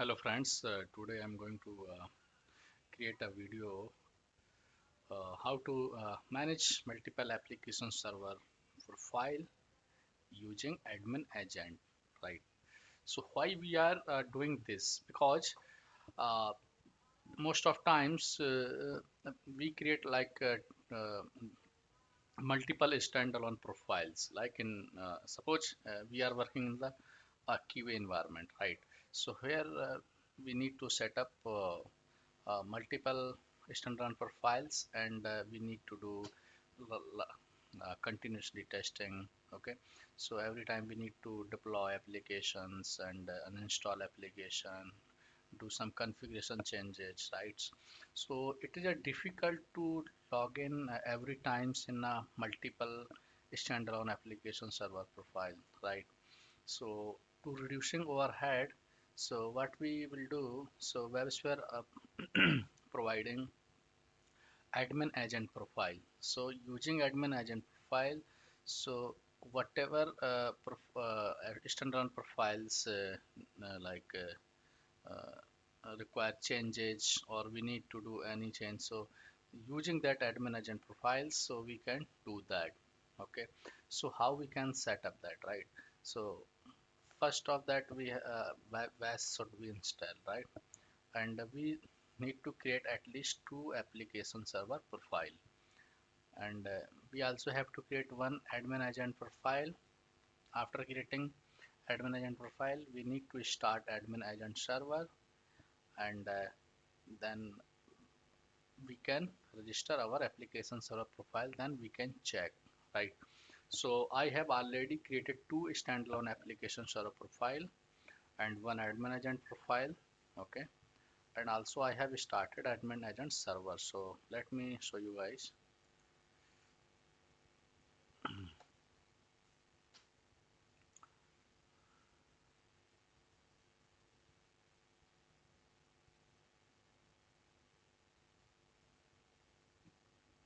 Hello friends, today I'm going to create a video how to manage multiple application server profile using admin agent, right? So why we are doing this? Because uh, most of times we create like multiple standalone profiles. Like in suppose we are working in the QA environment, right? So here we need to set up multiple standalone profiles, and we need to do continuously testing. Okay, so every time we need to deploy applications and uninstall application, do some configuration changes, right? So it is a difficult to log in every times in a multiple standalone application server profile, right? So to reducing overhead, so what we will do, so websphere providing admin agent profile. So using admin agent profile, so whatever standalone profiles require changes, or we need to do any change, so using that admin agent profiles, so we can do that. Okay, so how we can set up that, right? So first of that, we WAS should be installed, right? And we need to create at least two application server profile, and we also have to create one admin agent profile. After creating admin agent profile, we need to start admin agent server, and then we can register our application server profile, then we can check, right? So I have already created two standalone application server profile and one admin agent profile. Okay, and also I have started admin agent server. So let me show you guys.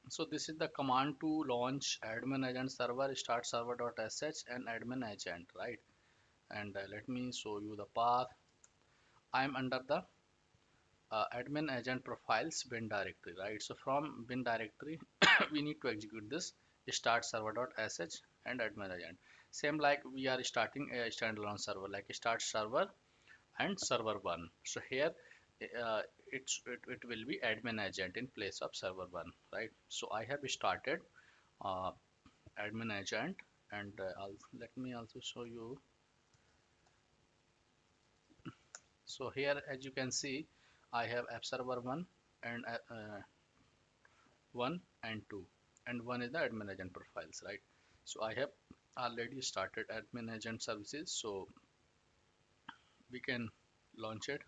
So this is the command to launch admin agent server, start server.sh and admin agent, right? And let me show you the path. I'm under the admin agent profiles bin directory, right? So from bin directory, we need to execute this start server.sh and admin agent. Same like we are starting a standalone server, like start server and server one. So here uh, it will be admin agent in place of server one, right? So I have started uh, admin agent, and let me also show you. So here, as you can see, I have app server one and 1 and 2, and one is the admin agent profiles, right? So I have already started admin agent services, so we can launch it.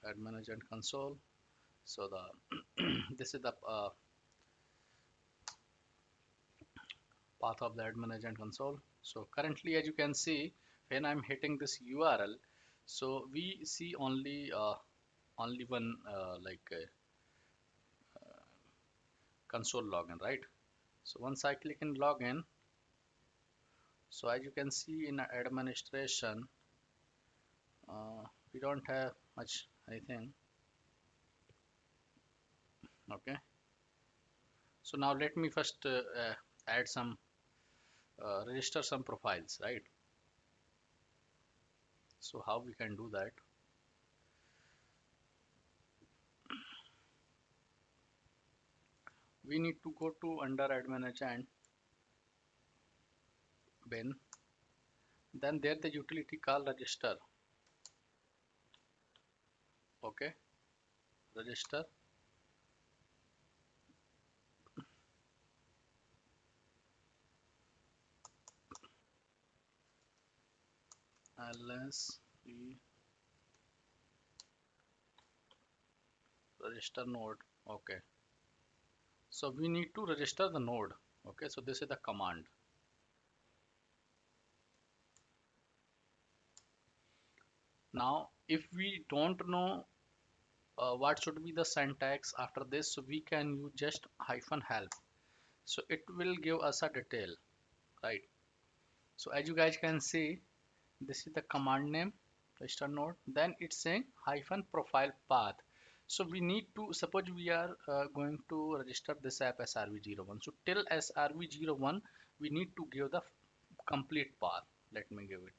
Admin agent console. So the this is the path of the admin agent console. So currently, as you can see, when I'm hitting this URL, so we see only one console login, right? So once I click in login, so as you can see in administration, we don't have much anything. Okay, so now let me first add some register some profiles, right? So how we can do that? We need to go to under admin agent bin, then there the utility called register. Okay, register, ls we register node. Okay, so we need to register the node. Okay, so this is the command. Now if we don't know what should be the syntax after this, so we can use just hyphen help, so it will give us a detail, right? So as you guys can see, this is the command name, register node, then it's saying hyphen profile path. So we need to suppose we are going to register this app as rv01. So till as rv01 we need to give the complete path. Let me give it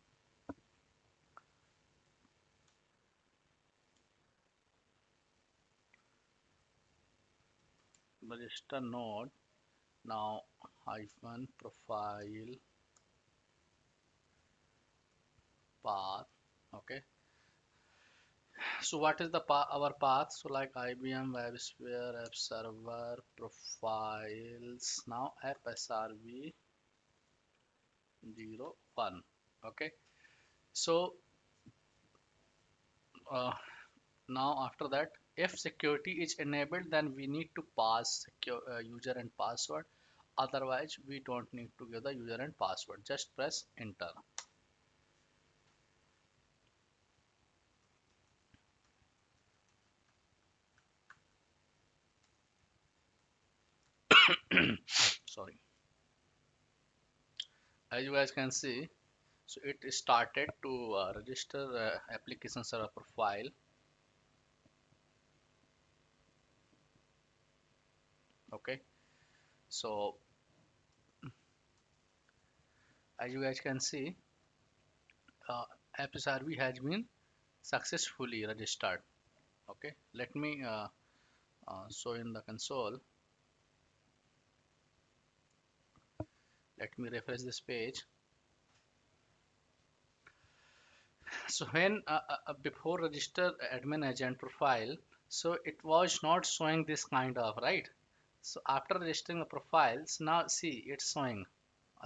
register node. Now hyphen profile path. Okay, so what is the our path? So like IBM websphere app server profiles, now app srv 01. Okay, so uh, now after that, if security is enabled, then we need to pass secure user and password. Otherwise we don't need to give the user and password. Just press enter. Sorry. As you guys can see, so it started to register application server profile. Okay, so as you guys can see, uh, AppSRV has been successfully registered. Okay, let me show in the console. Let me refresh this page. So when before register admin agent profile, so it was not showing this kind of, right? So after registering the profiles, now see it's showing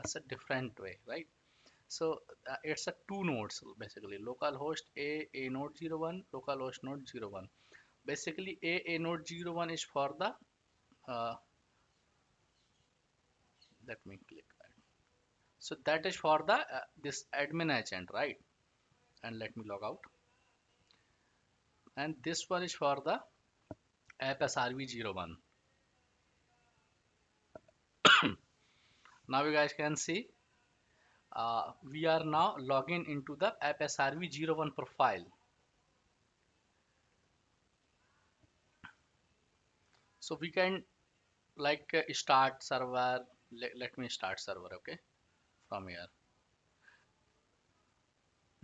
as a different way, right? So it's a two nodes basically, localhost a node 01, localhost node 01. Basically a node 01 is for the uh, let me click that. So that is for the this admin agent, right? And let me log out. And this one is for the app srv01. Now you guys can see we are now logging into the app srv01 profile. So we can like start server. Let me start server. Okay, from here.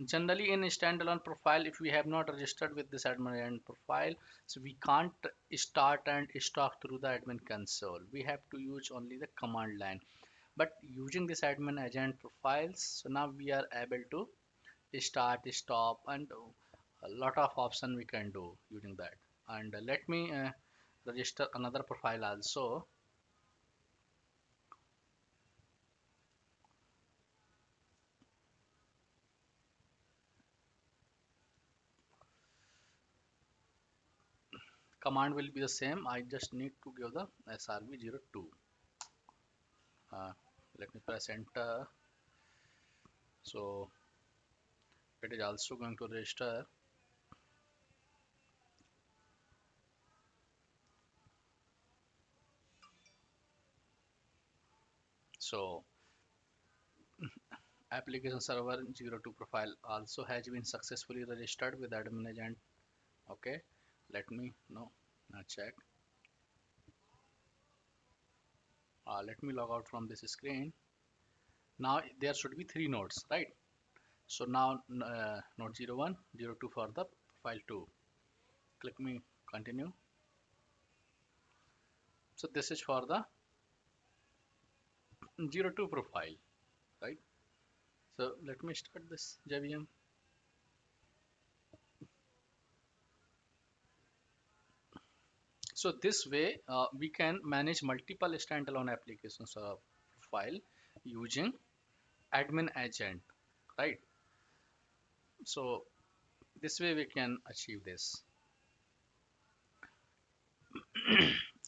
Generally in a standalone profile, if we have not registered with this admin agent profile, so we can't start and stop through the admin console. We have to use only the command line. But using this admin agent profiles, so now we are able to start, stop, and a lot of option we can do using that. And let me register another profile also. Command will be the same. I just need to give the srv02. uh, Let me press enter. So it is also going to register. So application server 02 profile also has been successfully registered with admin agent. Okay, let me no now check. Let me log out from this screen. Now there should be three nodes, right? So now node 01, 02 for the profile 2. Click me continue. So this is for the 02 profile, right? So let me start this JVM. So this way we can manage multiple standalone applications of file using admin agent, right? So this way we can achieve this.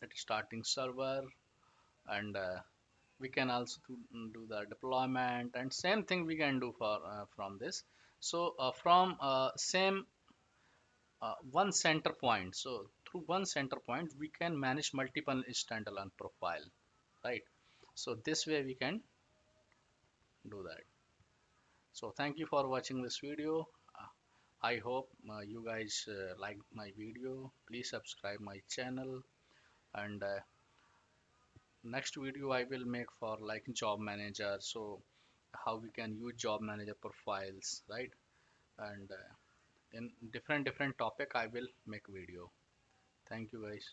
At starting server, and we can also do the deployment, and same thing we can do for from this. So from same one center point, so through one center point we can manage multiple standalone profile, right? So this way we can do that. So thank you for watching this video. I hope you guys like my video. Please subscribe my channel, and next video I will make for like job manager, so how we can use job manager profiles, right? And in different topic I will make video. Thank you guys.